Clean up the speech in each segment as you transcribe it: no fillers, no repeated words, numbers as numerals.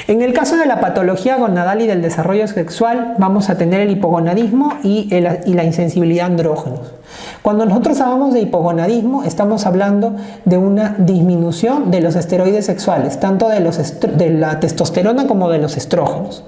En el caso de la patología gonadal y del desarrollo sexual, vamos a tener el hipogonadismo y la insensibilidad a andrógenos. Cuando nosotros hablamos de hipogonadismo, estamos hablando de una disminución de los esteroides sexuales, tanto de la testosterona como de los estrógenos.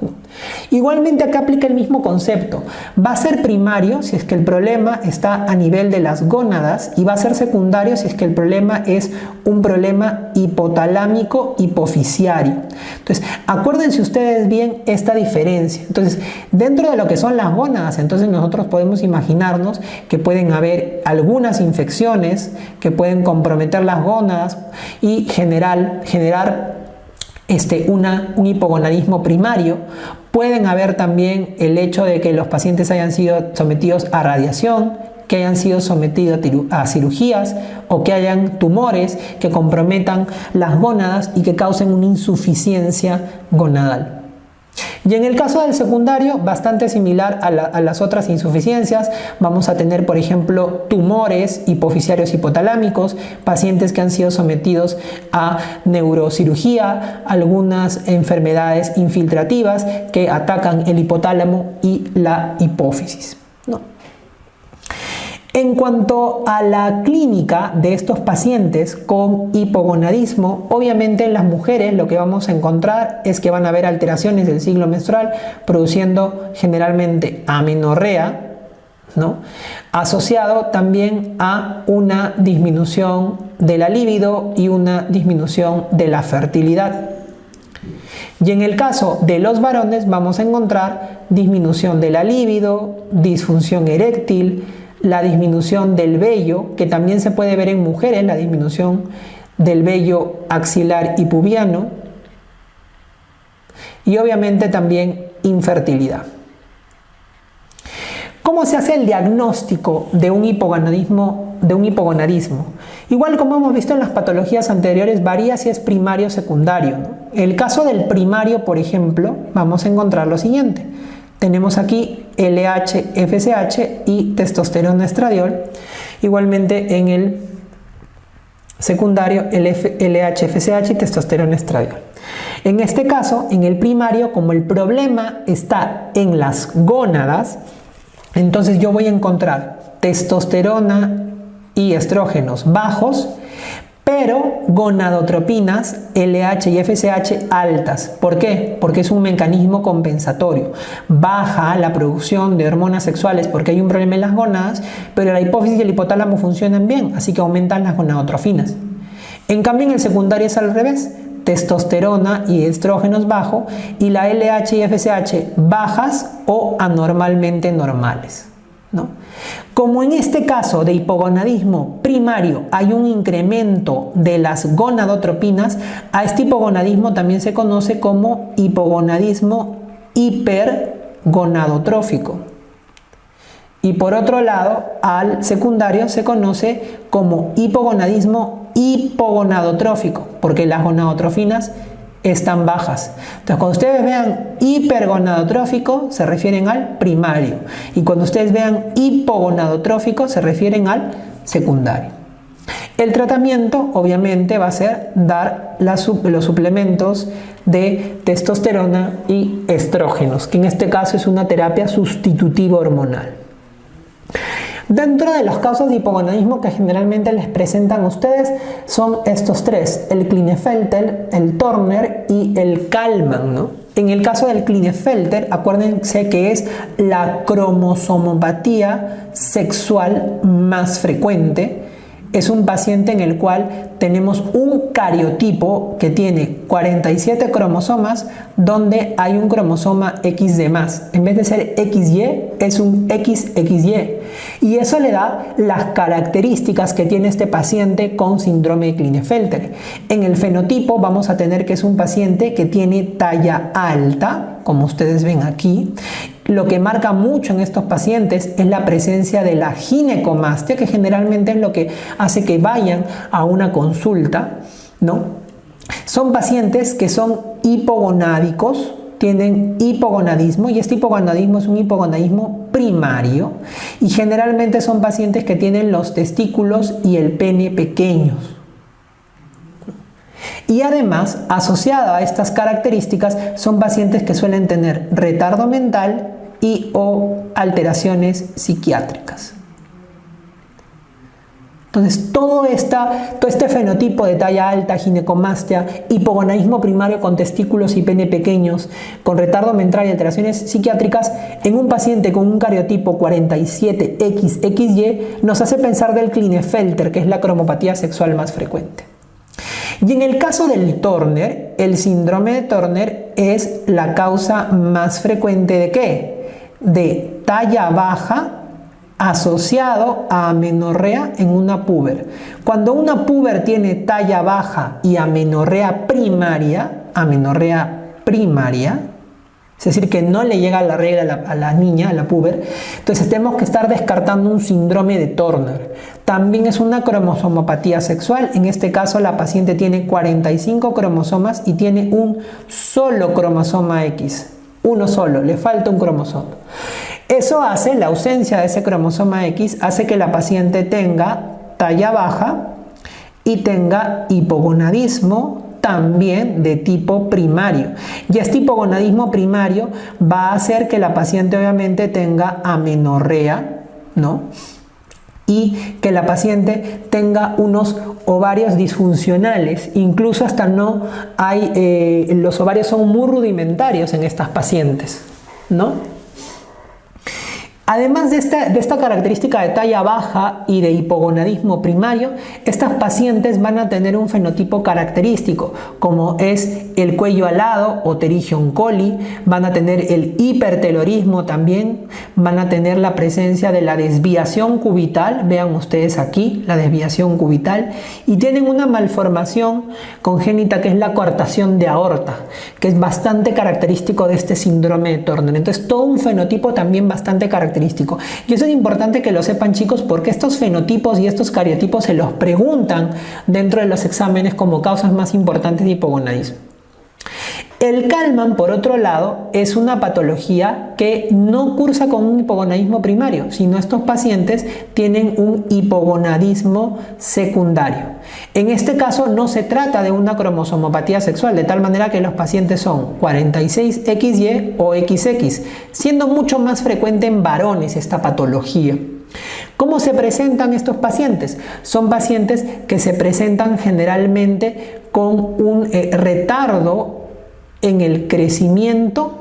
Igualmente acá aplica el mismo concepto. Va a ser primario si es que el problema está a nivel de las gónadas y va a ser secundario si es que el problema es un problema hipotalámico hipofisiario. Entonces, acuérdense ustedes bien esta diferencia. Entonces, dentro de lo que son las gónadas, entonces nosotros podemos imaginarnos que pueden haber algunas infecciones que pueden comprometer las gónadas y generar un hipogonadismo primario. Pueden haber también el hecho de que los pacientes hayan sido sometidos a radiación, que hayan sido sometidos a cirugías o que hayan tumores que comprometan las gónadas y que causen una insuficiencia gonadal. Y en el caso del secundario, bastante similar a las otras insuficiencias, vamos a tener, por ejemplo, tumores hipofisiarios hipotalámicos, pacientes que han sido sometidos a neurocirugía, algunas enfermedades infiltrativas que atacan el hipotálamo y la hipófisis, ¿no? En cuanto a la clínica de estos pacientes con hipogonadismo, obviamente en las mujeres lo que vamos a encontrar es que van a haber alteraciones del ciclo menstrual produciendo generalmente amenorrea, ¿no? Asociado también a una disminución de la libido y una disminución de la fertilidad. Y en el caso de los varones vamos a encontrar disminución de la libido, disfunción eréctil, la disminución del vello, que también se puede ver en mujeres, la disminución del vello axilar y pubiano, y obviamente también infertilidad. ¿Cómo se hace el diagnóstico de un hipogonadismo? Igual como hemos visto en las patologías anteriores, varía si es primario o secundario, ¿no? El caso del primario, por ejemplo, vamos a encontrar lo siguiente. Tenemos aquí LH, FSH y testosterona estradiol. Igualmente en el secundario LH, FSH y testosterona estradiol. En este caso, en el primario, como el problema está en las gónadas, entonces yo voy a encontrar testosterona y estrógenos bajos, pero gonadotropinas LH y FSH altas. ¿Por qué? Porque es un mecanismo compensatorio. Baja la producción de hormonas sexuales porque hay un problema en las gónadas, pero la hipófisis y el hipotálamo funcionan bien, así que aumentan las gonadotrofinas. En cambio, en el secundario es al revés. Testosterona y estrógenos bajos y la LH y FSH bajas o anormalmente normales, ¿no? Como en este caso de hipogonadismo primario hay un incremento de las gonadotropinas, a este hipogonadismo también se conoce como hipogonadismo hipergonadotrófico. Y por otro lado, al secundario se conoce como hipogonadismo hipogonadotrófico, porque las gonadotrofinas están bajas. Entonces, cuando ustedes vean hipergonadotrófico, se refieren al primario. Y cuando ustedes vean hipogonadotrófico, se refieren al secundario. El tratamiento, obviamente, va a ser dar los suplementos de testosterona y estrógenos, que en este caso es una terapia sustitutiva hormonal. Dentro de los casos de hipogonadismo que generalmente les presentan a ustedes son estos tres: el Klinefelter, el Turner y el Kallman, ¿no? En el caso del Klinefelter, acuérdense que es la cromosomopatía sexual más frecuente. Es un paciente en el cual tenemos un cariotipo que tiene 47 cromosomas donde hay un cromosoma X de más. En vez de ser XY, es un XXY. Y eso le da las características que tiene este paciente con síndrome de Klinefelter. En el fenotipo vamos a tener que es un paciente que tiene talla alta, como ustedes ven aquí. Lo que marca mucho en estos pacientes es la presencia de la ginecomastia, que generalmente es lo que hace que vayan a una consulta, ¿no? Son pacientes que son hipogonádicos, tienen hipogonadismo, y este hipogonadismo es un hipogonadismo primario, y generalmente son pacientes que tienen los testículos y el pene pequeños. Y además, asociado a estas características, son pacientes que suelen tener retardo mental y o alteraciones psiquiátricas. Entonces, todo este fenotipo de talla alta, ginecomastia, hipogonadismo primario con testículos y pene pequeños, con retardo mental y alteraciones psiquiátricas, en un paciente con un cariotipo 47XXY, nos hace pensar del Klinefelter, que es la cromopatía sexual más frecuente. Y en el caso del Turner, el síndrome de Turner es la causa más frecuente ¿de qué? De talla baja asociado a amenorrea en una puber. Cuando una puber tiene talla baja y amenorrea primaria, es decir, que no le llega la regla a la niña, a la puber, entonces tenemos que estar descartando un síndrome de Turner. También es una cromosomopatía sexual. En este caso, la paciente tiene 45 cromosomas y tiene un solo cromosoma X. Uno solo, le falta un cromosoma. Eso hace, la ausencia de ese cromosoma X, hace que la paciente tenga talla baja y tenga hipogonadismo también de tipo primario. Y este hipogonadismo primario va a hacer que la paciente obviamente tenga amenorrea, ¿no? Y que la paciente tenga unos ovarios disfuncionales, incluso hasta no hay, los ovarios son muy rudimentarios en estas pacientes, ¿no? Además de esta característica de talla baja y de hipogonadismo primario, estas pacientes van a tener un fenotipo característico, como es el cuello alado o pterigion coli, van a tener el hipertelorismo también, van a tener la presencia de la desviación cubital, vean ustedes aquí, la desviación cubital, y tienen una malformación congénita que es la coartación de aorta, que es bastante característico de este síndrome de Turner. Entonces, todo un fenotipo también bastante característico. Y eso es importante que lo sepan, chicos, porque estos fenotipos y estos cariotipos se los preguntan dentro de los exámenes como causas más importantes de hipogonadismo. El Kallmann, por otro lado, es una patología que no cursa con un hipogonadismo primario, sino estos pacientes tienen un hipogonadismo secundario. En este caso no se trata de una cromosomopatía sexual, de tal manera que los pacientes son 46XY o XX, siendo mucho más frecuente en varones esta patología. ¿Cómo se presentan estos pacientes? Son pacientes que se presentan generalmente con un retardo en el crecimiento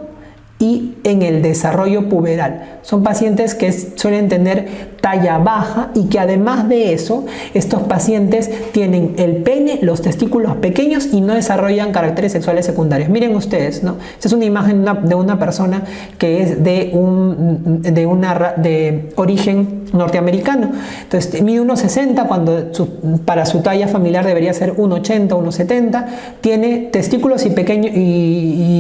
y en el desarrollo puberal. Son pacientes que suelen tener talla baja y que además de eso, estos pacientes tienen el pene, los testículos pequeños y no desarrollan caracteres sexuales secundarios. Miren ustedes, ¿no? Esta es una imagen de una persona que es de origen norteamericano. Entonces mide 1,60 cuando para su talla familiar debería ser 1,80, 1,70. Tiene testículos y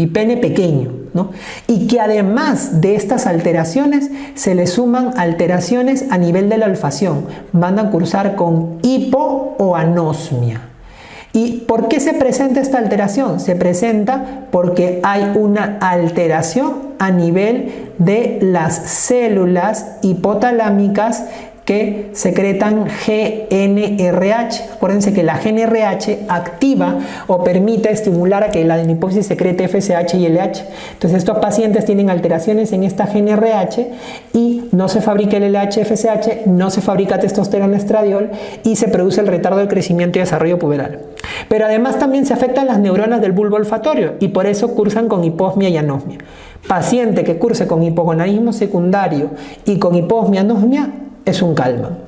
pene pequeño, ¿no? Y que además de estas alteraciones se le suman alteraciones a nivel de la olfacción. Van a cursar con hipo o anosmia. ¿Y por qué se presenta esta alteración? Se presenta porque hay una alteración a nivel de las células hipotalámicas que secretan GnRH. Acuérdense que la GnRH activa o permite estimular a que la adenohipófisis secrete FSH y LH. Entonces estos pacientes tienen alteraciones en esta GnRH y no se fabrica el LH-FSH, no se fabrica testosterona estradiol y se produce el retardo de crecimiento y desarrollo puberal. Pero además también se afectan las neuronas del bulbo olfatorio y por eso cursan con hiposmia y anosmia. Paciente que curse con hipogonadismo secundario y con hiposmia anosmia es un Kallmann.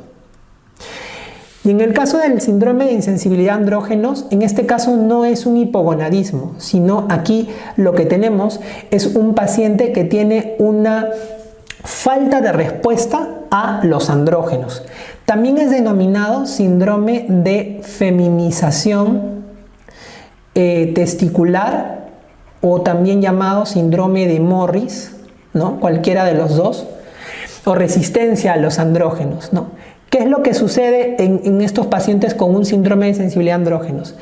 Y en el caso del síndrome de insensibilidad a andrógenos, en este caso no es un hipogonadismo, sino aquí lo que tenemos es un paciente que tiene una falta de respuesta a los andrógenos. También es denominado síndrome de feminización testicular o también llamado síndrome de Morris, ¿no? Cualquiera de los dos, o resistencia a los andrógenos, ¿no? ¿Qué es lo que sucede en estos pacientes con un síndrome de sensibilidad a andrógenos?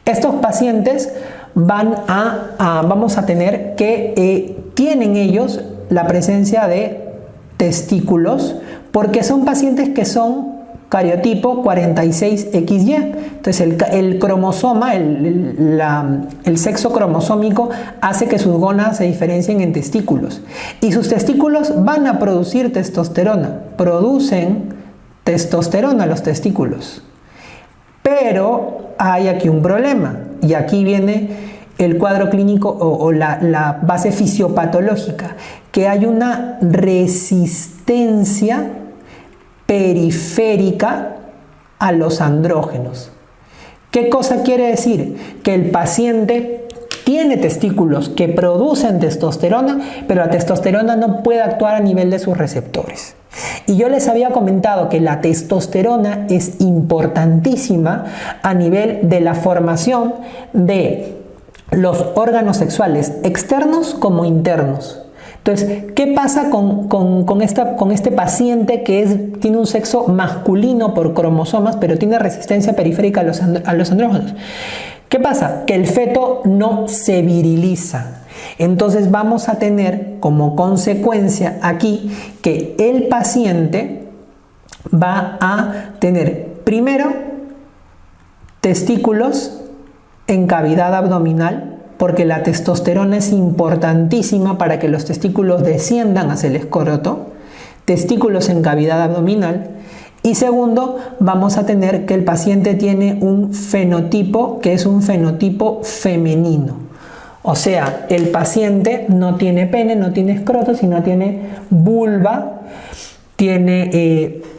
Estos pacientes vamos a tener que tienen ellos la presencia de testículos porque son pacientes que son cariotipo 46XY. Entonces el cromosoma, el sexo cromosómico hace que sus gónadas se diferencien en testículos. Y sus testículos van a producir testosterona. Producen testosterona los testículos. Pero hay aquí un problema. Y aquí viene el cuadro clínico o la base fisiopatológica. Que hay una resistencia periférica a los andrógenos. ¿Qué cosa quiere decir? Que el paciente tiene testículos que producen testosterona, pero la testosterona no puede actuar a nivel de sus receptores. Y yo les había comentado que la testosterona es importantísima a nivel de la formación de los órganos sexuales, externos como internos. Entonces, ¿qué pasa con este paciente que tiene un sexo masculino por cromosomas, pero tiene resistencia periférica a los andrógenos? ¿Qué pasa? Que el feto no se viriliza. Entonces vamos a tener como consecuencia aquí que el paciente va a tener primero testículos en cavidad abdominal, porque la testosterona es importantísima para que los testículos desciendan hacia el escroto, testículos en cavidad abdominal. Y segundo, vamos a tener que el paciente tiene un fenotipo que es un fenotipo femenino. O sea, el paciente no tiene pene, no tiene escroto, sino tiene vulva,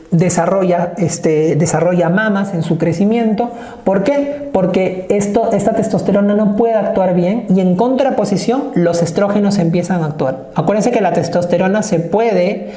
desarrolla mamas en su crecimiento. ¿Por qué? Porque esta testosterona no puede actuar bien y en contraposición los estrógenos empiezan a actuar. Acuérdense que la testosterona se puede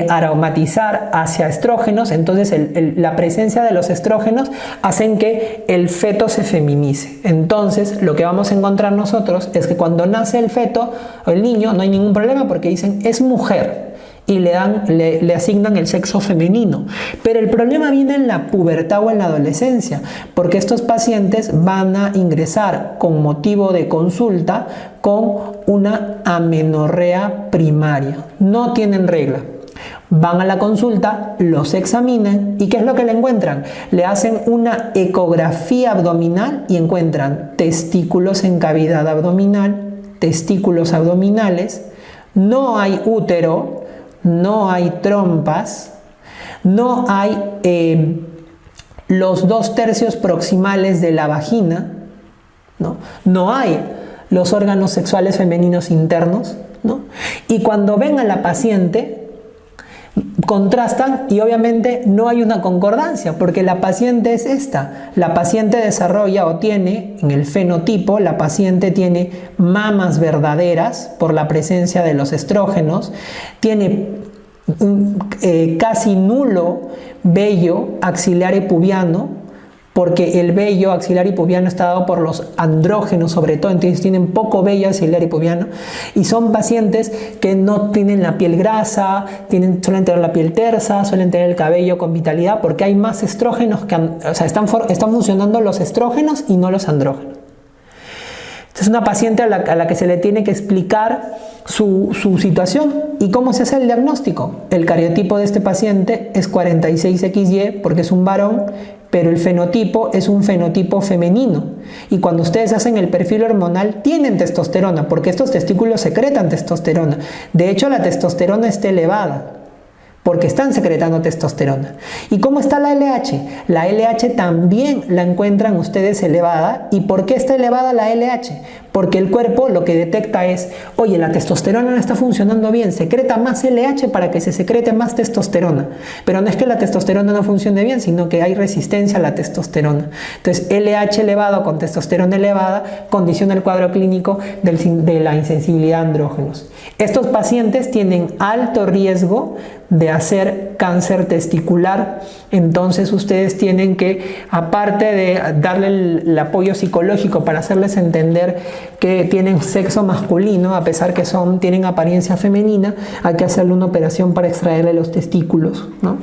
aromatizar hacia estrógenos, entonces la presencia de los estrógenos hacen que el feto se feminice. Entonces lo que vamos a encontrar nosotros es que cuando nace el feto o el niño no hay ningún problema porque dicen es mujer y le asignan el sexo femenino. Pero el problema viene en la pubertad o en la adolescencia, porque estos pacientes van a ingresar con motivo de consulta con una amenorrea primaria. No tienen regla. Van a la consulta, los examinan y ¿qué es lo que le encuentran? Le hacen una ecografía abdominal y encuentran testículos en cavidad abdominal, testículos abdominales, no hay útero, no hay trompas, no hay los 2/3 proximales de la vagina, no hay los órganos sexuales femeninos internos, ¿no? Y cuando ven a la paciente, contrastan y obviamente no hay una concordancia porque la paciente es esta. La paciente desarrolla o tiene en el fenotipo, la paciente tiene mamas verdaderas por la presencia de los estrógenos, tiene casi nulo vello axilar y pubiano porque el vello axilar y pubiano está dado por los andrógenos sobre todo, entonces tienen poco vello axilar y pubiano y son pacientes que no tienen la piel grasa, suelen tener la piel tersa, suelen tener el cabello con vitalidad porque hay más estrógenos están funcionando los estrógenos y no los andrógenos. Esta es una paciente a la que se le tiene que explicar su situación. ¿Y cómo se hace el diagnóstico? El cariotipo de este paciente es 46XY porque es un varón, pero el fenotipo es un fenotipo femenino. Y cuando ustedes hacen el perfil hormonal, tienen testosterona, porque estos testículos secretan testosterona. De hecho, la testosterona está elevada, porque están secretando testosterona. ¿Y cómo está la LH? La LH también la encuentran ustedes elevada. ¿Y por qué está elevada la LH? Porque el cuerpo lo que detecta es, oye, la testosterona no está funcionando bien, secreta más LH para que se secrete más testosterona. Pero no es que la testosterona no funcione bien, sino que hay resistencia a la testosterona. Entonces, LH elevado con testosterona elevada condiciona el cuadro clínico de la insensibilidad a andrógenos. Estos pacientes tienen alto riesgo de hacer cáncer testicular, entonces ustedes tienen que, aparte de darle el apoyo psicológico para hacerles entender que tienen sexo masculino, a pesar que tienen apariencia femenina, hay que hacerle una operación para extraerle los testículos, ¿no?